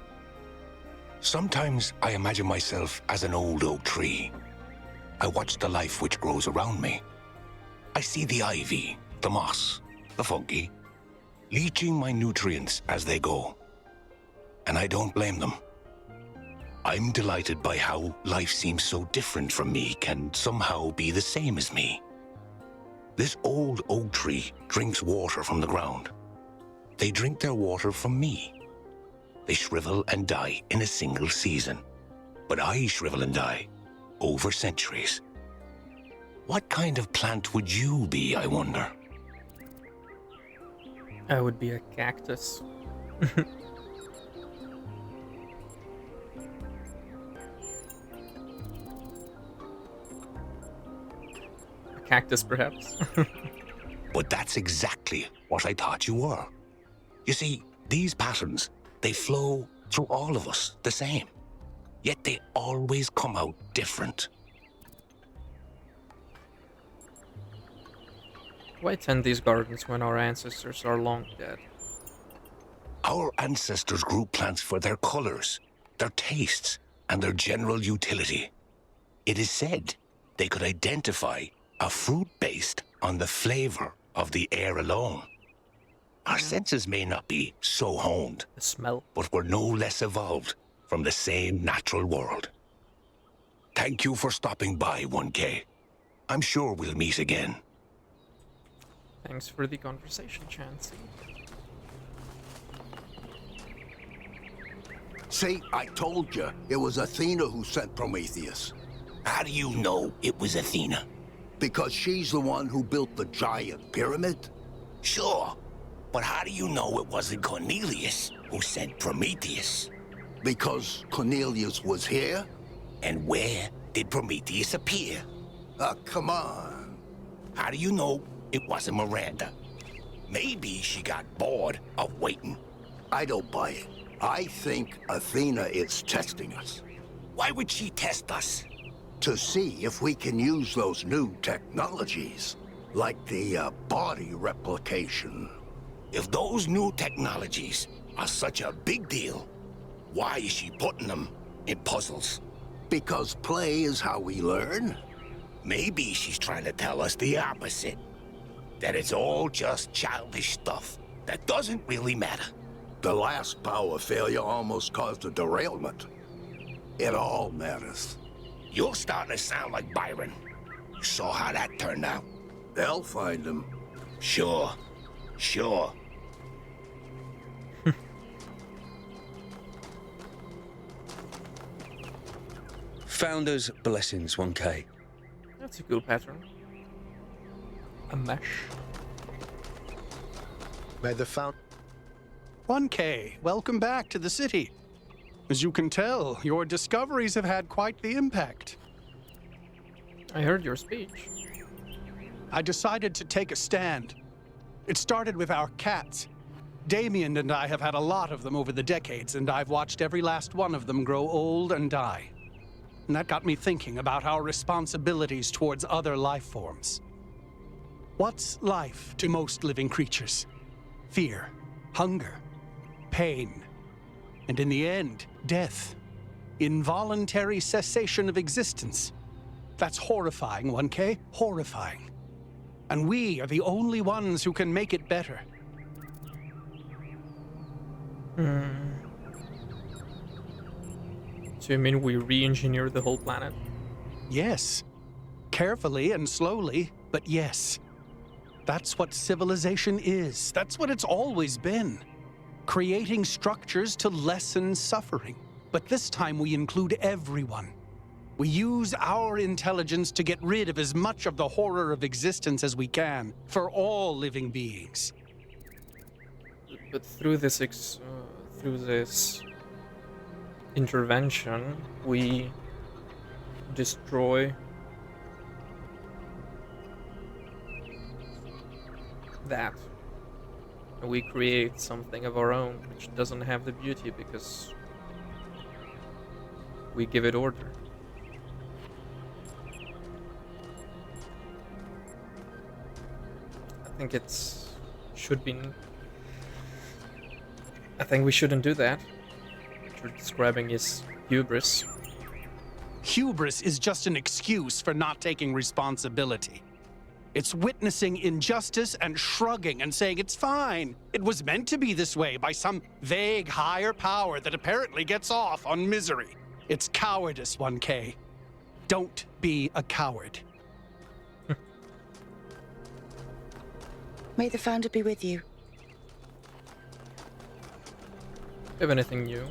Sometimes I imagine myself as an old oak tree. I watch the life which grows around me. I see the ivy, the moss, the fungi, leaching my nutrients as they go. And I don't blame them. I'm delighted by how life seems so different from me can somehow be the same as me. This old oak tree drinks water from the ground. They drink their water from me. They shrivel and die in a single season. But I shrivel and die over centuries. What kind of plant would you be, I wonder? I would be a cactus. A cactus, perhaps. But that's exactly what I thought you were. You see, these patterns, they flow through all of us the same. Yet they always come out different. Why tend these gardens when our ancestors are long dead? Our ancestors grew plants for their colors, their tastes, and their general utility. It is said they could identify a fruit based on the flavor of the air alone. Our senses may not be so honed, The smell. but we're no less evolved from the same natural world. Thank you for stopping by, 1K. I'm sure we'll meet again. Thanks for the conversation, Chansey. See, I told you, it was Athena who sent Prometheus. How do you know it was Athena? Because she's the one who built the giant pyramid. Sure, but how do you know it wasn't Cornelius who sent Prometheus. Because Cornelius was here? And where did Prometheus appear? Come on. How do you know it wasn't Miranda? Maybe she got bored of waiting. I don't buy it. I think Athena is testing us. Why would she test us? To see if we can use those new technologies. Like the body replication. If those new technologies are such a big deal, why is she putting them in puzzles? Because play is how we learn. Maybe she's trying to tell us the opposite. That it's all just childish stuff that doesn't really matter. The last power failure almost caused a derailment. It all matters. You're starting to sound like Byron. You saw how that turned out. They'll find him. Sure. Founder's blessings, 1K. That's a cool pattern. A mesh. May the found 1K, welcome back to the city. As you can tell, your discoveries have had quite the impact. I heard your speech. I decided to take a stand. It started with our cats. Damien and I have had a lot of them over the decades, and I've watched every last one of them grow old and die. And that got me thinking about our responsibilities towards other life forms. What's life to most living creatures? Fear, hunger, pain, and in the end, death. Involuntary cessation of existence. That's horrifying, 1K, horrifying. And we are the only ones who can make it better. So you mean we re-engineer the whole planet? Yes. Carefully and slowly, but yes. That's what civilization is. That's what it's always been. Creating structures to lessen suffering. But this time we include everyone. We use our intelligence to get rid of as much of the horror of existence as we can, for all living beings. But through this intervention, we destroy that. And we create something of our own, which doesn't have the beauty because we give it order. I think I think we shouldn't do that. What you're describing is hubris. Hubris is just an excuse for not taking responsibility. It's witnessing injustice and shrugging and saying it's fine. It was meant to be this way by some vague higher power that apparently gets off on misery. It's cowardice, 1K. Don't be a coward. May the Founder be with you. Have anything new?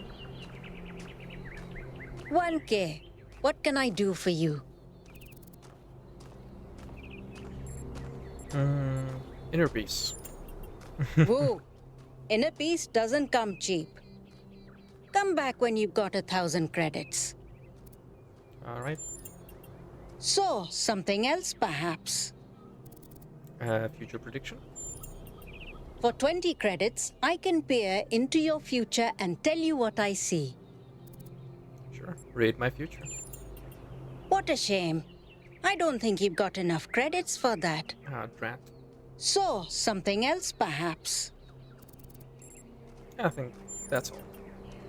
1K, what can I do for you? Inner peace. Whoa, inner peace doesn't come cheap. Come back when you've got 1,000 credits. Alright. So, something else perhaps. Future prediction. For 20 credits, I can peer into your future and tell you what I see. Sure. Read my future. What a shame. I don't think you've got enough credits for that. Drat. So, something else perhaps. I think that's all.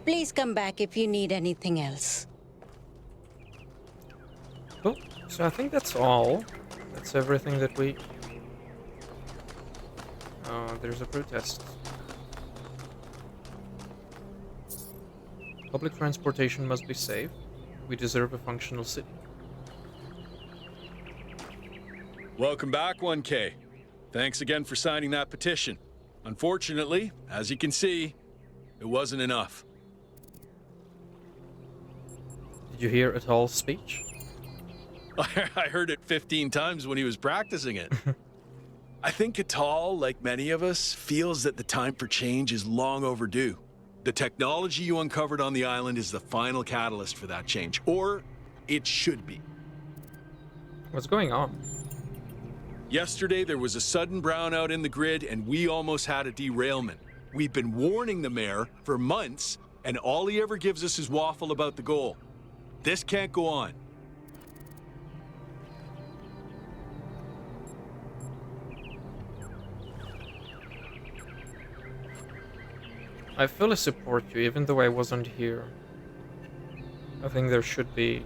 Please come back if you need anything else. Cool. So I think that's all. That's everything that we... there's a protest. Public transportation must be safe. We deserve a functional city. Welcome back, 1K. Thanks again for signing that petition. Unfortunately, as you can see, it wasn't enough. Did you hear Atal's speech? I heard it 15 times when he was practicing it. I think Atal, like many of us, feels that the time for change is long overdue. The technology you uncovered on the island is the final catalyst for that change. Or it should be. What's going on? Yesterday, there was a sudden brownout in the grid, and we almost had a derailment. We've been warning the mayor for months, and all he ever gives us is waffle about the goal. This can't go on. I fully support you, even though I wasn't here. I think there should be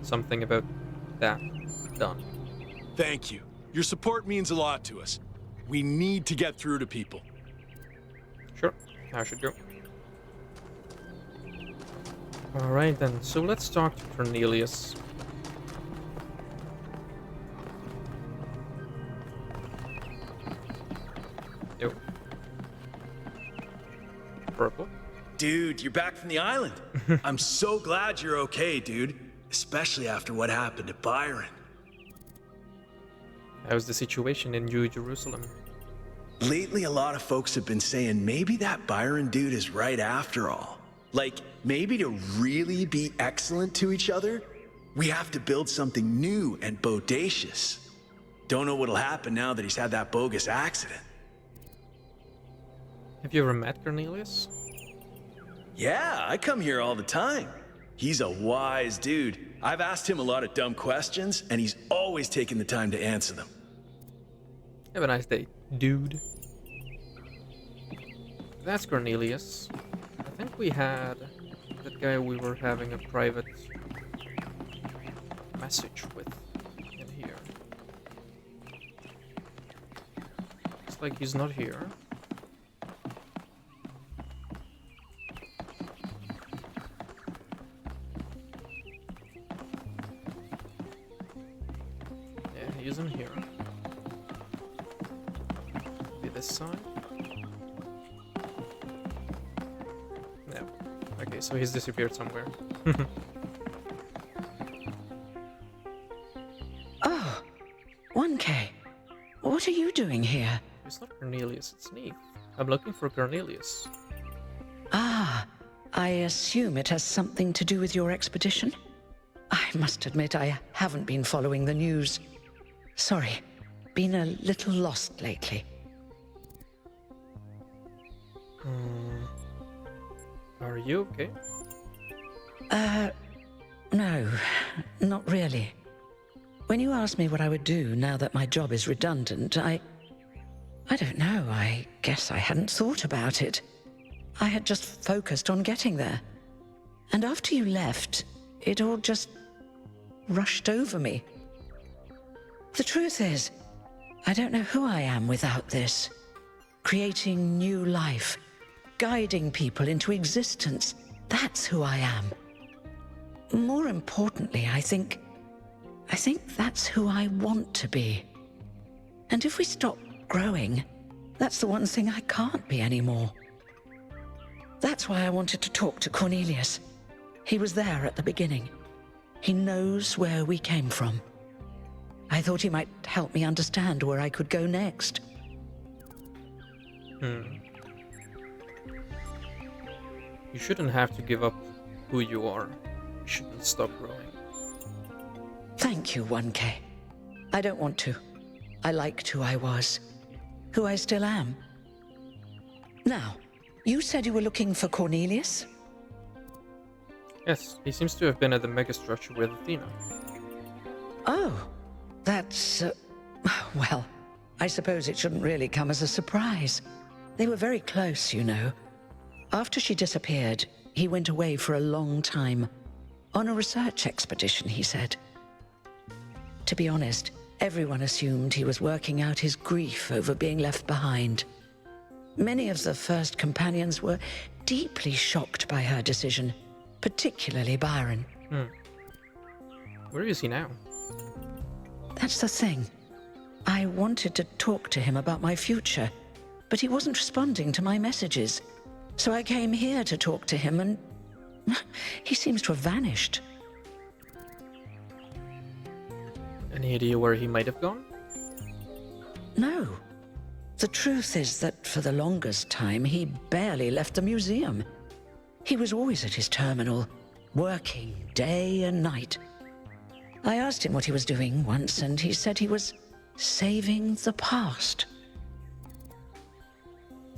something about that done. Thank you. Your support means a lot to us. We need to get through to people. Sure, I should go. Alright then, so let's talk to Cornelius. Yo. Purple. Dude, you're back from the island. I'm so glad you're okay, dude. Especially after what happened to Byron. How's the situation in New Jerusalem? Lately, a lot of folks have been saying maybe that Byron dude is right after all. Like, maybe to really be excellent to each other, we have to build something new and bodacious. Don't know what'll happen now that he's had that bogus accident. Have you ever met Cornelius? Yeah, I come here all the time. He's a wise dude. I've asked him a lot of dumb questions, and he's always taken the time to answer them. Have a nice day, dude. That's Cornelius. I think we had that guy we were having a private message with in here. Looks like he's not here. Yeah, he isn't here. Maybe this side? No. Okay, so he's disappeared somewhere. Oh, 1K. What are you doing here? It's not Cornelius, it's Neith. I'm looking for Cornelius. Ah, I assume it has something to do with your expedition? I must admit I haven't been following the news. Sorry, been a little lost lately. Are you okay? No, not really. When you asked me what I would do now that my job is redundant, I don't know, I guess I hadn't thought about it. I had just focused on getting there. And after you left, it all just rushed over me. The truth is, I don't know who I am without this. Creating new life, guiding people into existence, that's who I am. More importantly, I think that's who I want to be. And if we stop growing, that's the one thing I can't be anymore. That's why I wanted to talk to Cornelius. He was there at the beginning. He knows where we came from. I thought he might help me understand where I could go next. You shouldn't have to give up who you are. You shouldn't stop growing. Thank you, 1K. I don't want to. I liked who I was. Who I still am. Now, you said you were looking for Cornelius? Yes, he seems to have been at the megastructure with Athena. Oh, that's... well, I suppose it shouldn't really come as a surprise. They were very close, you know. After she disappeared, he went away for a long time. On a research expedition, he said. To be honest, everyone assumed he was working out his grief over being left behind. Many of the first companions were deeply shocked by her decision, particularly Byron. Where is he now? That's the thing. I wanted to talk to him about my future, but he wasn't responding to my messages. So I came here to talk to him, and he seems to have vanished. Any idea where he might have gone? No. The truth is that for the longest time, he barely left the museum. He was always at his terminal, working day and night. I asked him what he was doing once, and he said he was saving the past.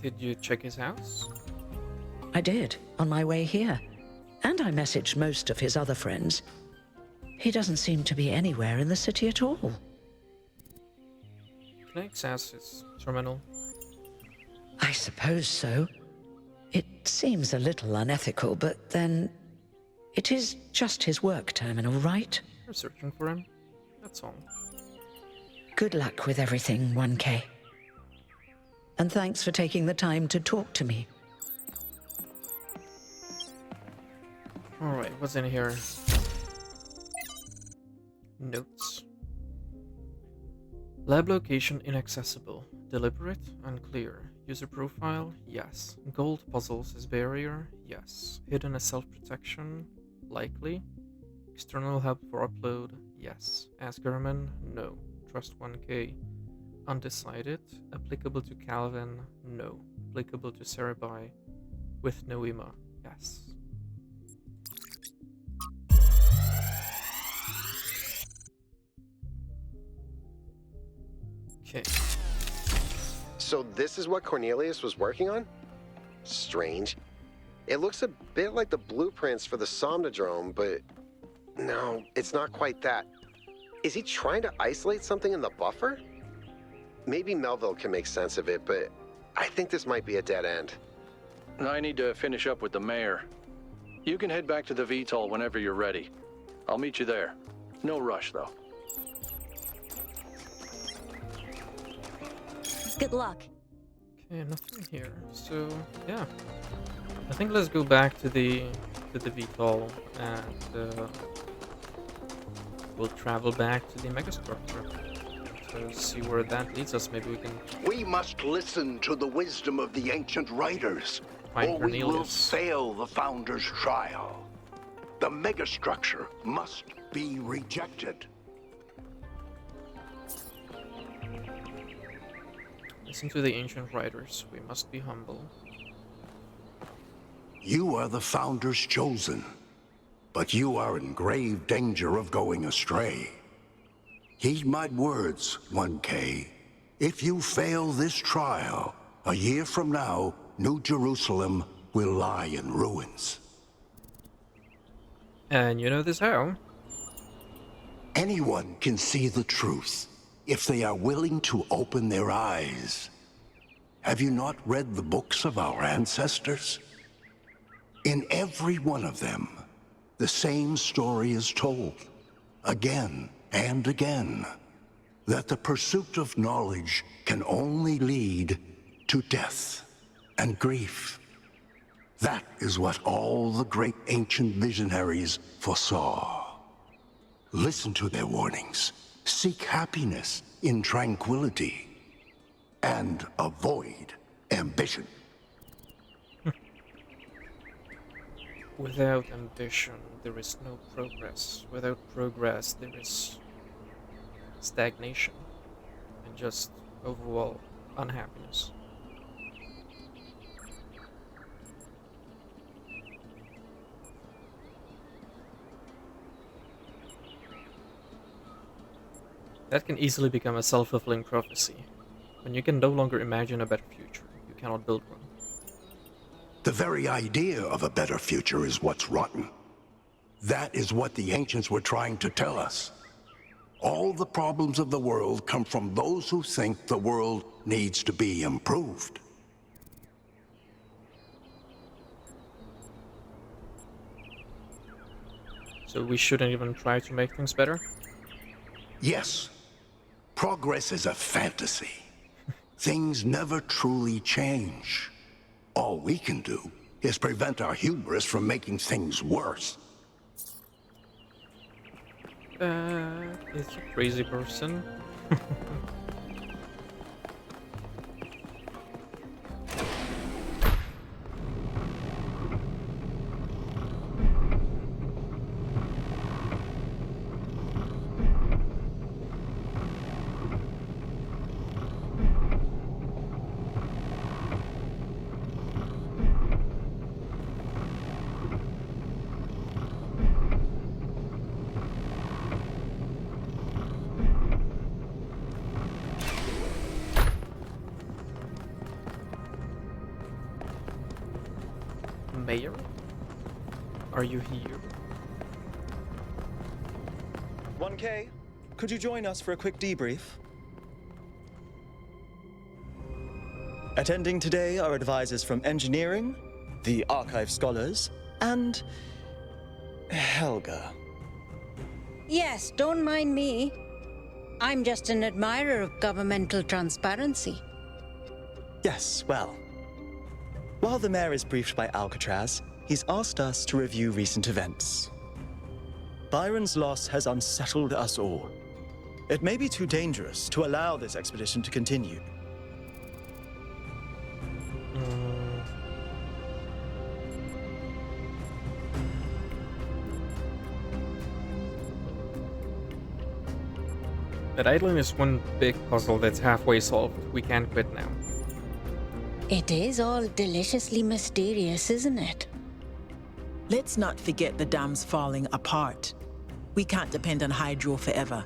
Did you check his house? I did, on my way here. And I messaged most of his other friends. He doesn't seem to be anywhere in the city at all. Can I access his terminal? I suppose so. It seems a little unethical, but then it is just his work terminal, right? We're searching for him. That's all. Good luck with everything, 1K. And thanks for taking the time to talk to me. Alright, what's in here? Notes. Lab location inaccessible. Deliberate? Unclear. User profile? Yes. Gold puzzles as barrier? Yes. Hidden as self-protection? Likely. External hub for upload? Yes. Ask German? No. Trust 1K? Undecided. Applicable to Calvin? No. Applicable to Cerebi? With Noema? Yes. Okay. So this is what Cornelius was working on? Strange. It looks a bit like the blueprints for the Somnodrome, but no, it's not quite that. Is he trying to isolate something in the buffer? Maybe Melville can make sense of it, but I think this might be a dead end. I need to finish up with the mayor. You can head back to the VTOL whenever you're ready. I'll meet you there. No rush, though. Good luck. Okay, nothing here. So yeah, I think let's go back to the VTOL and we'll travel back to the megastructure to see where that leads us. Maybe we can. We must listen to the wisdom of the ancient writers, Find or we will Cornelius. fail the Founder's trial. The megastructure must be rejected. Listen to the ancient writers. We must be humble. You are the Founder's chosen, but you are in grave danger of going astray. Heed my words, 1K. If you fail this trial, a year from now, New Jerusalem will lie in ruins. And you know this how? Anyone can see the truth if they are willing to open their eyes. Have you not read the books of our ancestors? In every one of them, the same story is told, again and again, that the pursuit of knowledge can only lead to death and grief. That is what all the great ancient visionaries foresaw. Listen to their warnings. Seek happiness in tranquility, and avoid ambition. Without ambition, there is no progress. Without progress, there is stagnation and just overall unhappiness. That can easily become a self-fulfilling prophecy. When you can no longer imagine a better future, you cannot build one. The very idea of a better future is what's rotten. That is what the ancients were trying to tell us. All the problems of the world come from those who think the world needs to be improved. So we shouldn't even try to make things better? Yes, progress is a fantasy. Things never truly change. All we can do is prevent our hubris from making things worse. It's a crazy person. Mayor? Are you here? 1K, could you join us for a quick debrief? Attending today are advisors from engineering, the archive scholars, and Helga. Yes, don't mind me. I'm just an admirer of governmental transparency. Yes, well. While the mayor is briefed by Alcatraz, he's asked us to review recent events. Byron's loss has unsettled us all. It may be too dangerous to allow this expedition to continue. That island is one big puzzle that's halfway solved. We can't quit now. It is all deliciously mysterious, isn't it? Let's not forget the dam's falling apart. We can't depend on hydro forever.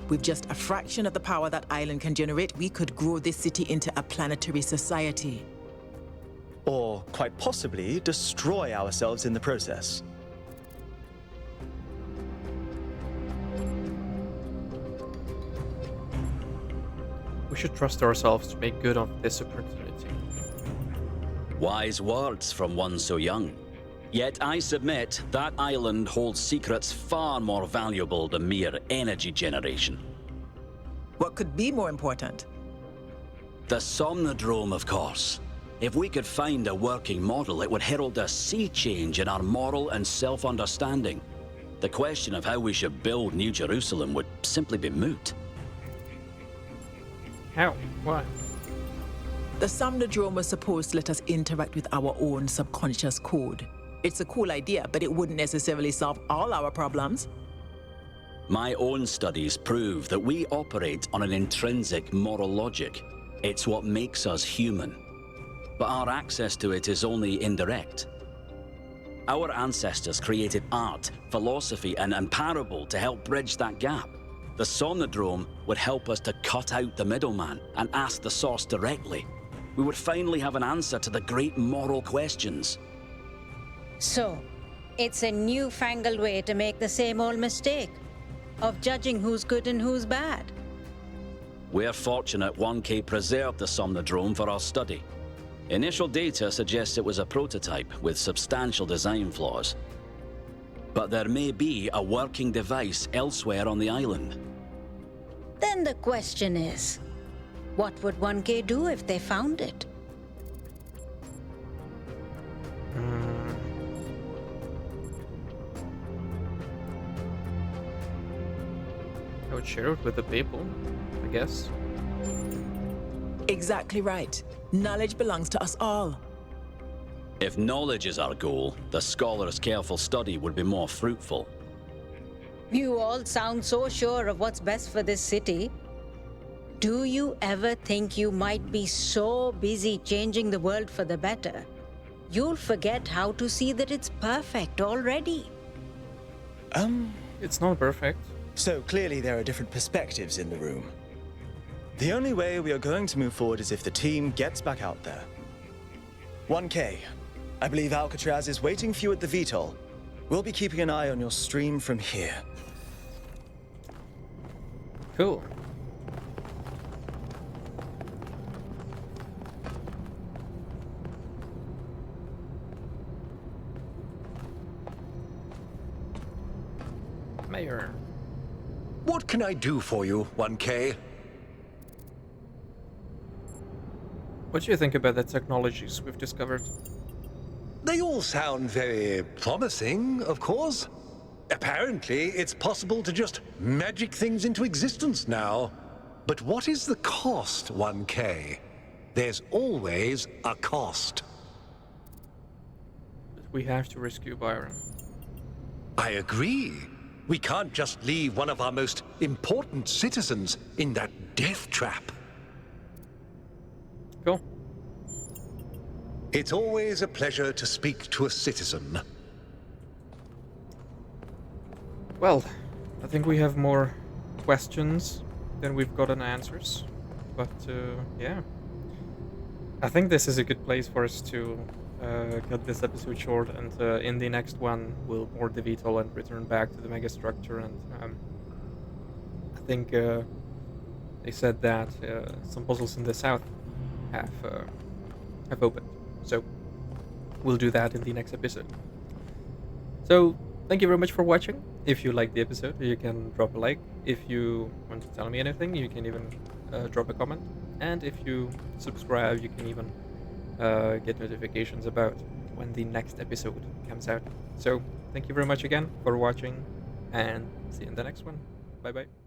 With just a fraction of the power that island can generate, we could grow this city into a planetary society. Or, quite possibly, destroy ourselves in the process. We should trust ourselves to make good on this opportunity. Wise words from one so young. Yet I submit that island holds secrets far more valuable than mere energy generation. What could be more important? The Somnodrome, of course. If we could find a working model, it would herald a sea change in our moral and self-understanding. The question of how we should build New Jerusalem would simply be moot. How? Why? The Somnodrome was supposed to let us interact with our own subconscious code. It's a cool idea, but it wouldn't necessarily solve all our problems. My own studies prove that we operate on an intrinsic moral logic. It's what makes us human. But our access to it is only indirect. Our ancestors created art, philosophy, and parable to help bridge that gap. The Somnodrome would help us to cut out the middleman and ask the source directly. We would finally have an answer to the great moral questions. So, it's a newfangled way to make the same old mistake of judging who's good and who's bad. We're fortunate 1K preserved the Somnodrome for our study. Initial data suggests it was a prototype with substantial design flaws. But there may be a working device elsewhere on the island. Then the question is, what would 1K do if they found it? I would share it with the people, I guess. Exactly right. Knowledge belongs to us all. If knowledge is our goal, the scholar's careful study would be more fruitful. You all sound so sure of what's best for this city. Do you ever think you might be so busy changing the world for the better, you'll forget how to see that it's perfect already? It's not perfect. So clearly there are different perspectives in the room. The only way we are going to move forward is if the team gets back out there. 1K, I believe Alcatraz is waiting for you at the VTOL. We'll be keeping an eye on your stream from here. Cool. Mayor. What can I do for you, 1K? What do you think about the technologies we've discovered? They all sound very promising, of course. Apparently, it's possible to just magic things into existence now. But what is the cost, 1K? There's always a cost. We have to rescue Byron. I agree. We can't just leave one of our most important citizens in that death trap. Cool. It's always a pleasure to speak to a citizen. Well, I think we have more questions than we've gotten answers. But, yeah. I think this is a good place for us to cut this episode short, and in the next one we'll board the VTOL and return back to the megastructure. And I think they said that some puzzles in the south have opened. So we'll do that in the next episode. So thank you very much for watching. If you liked the episode, you can drop a like. If you want to tell me anything, you can even drop a comment. And if you subscribe, you can even get notifications about when the next episode comes out. So thank you very much again for watching, and see you in the next one. Bye bye.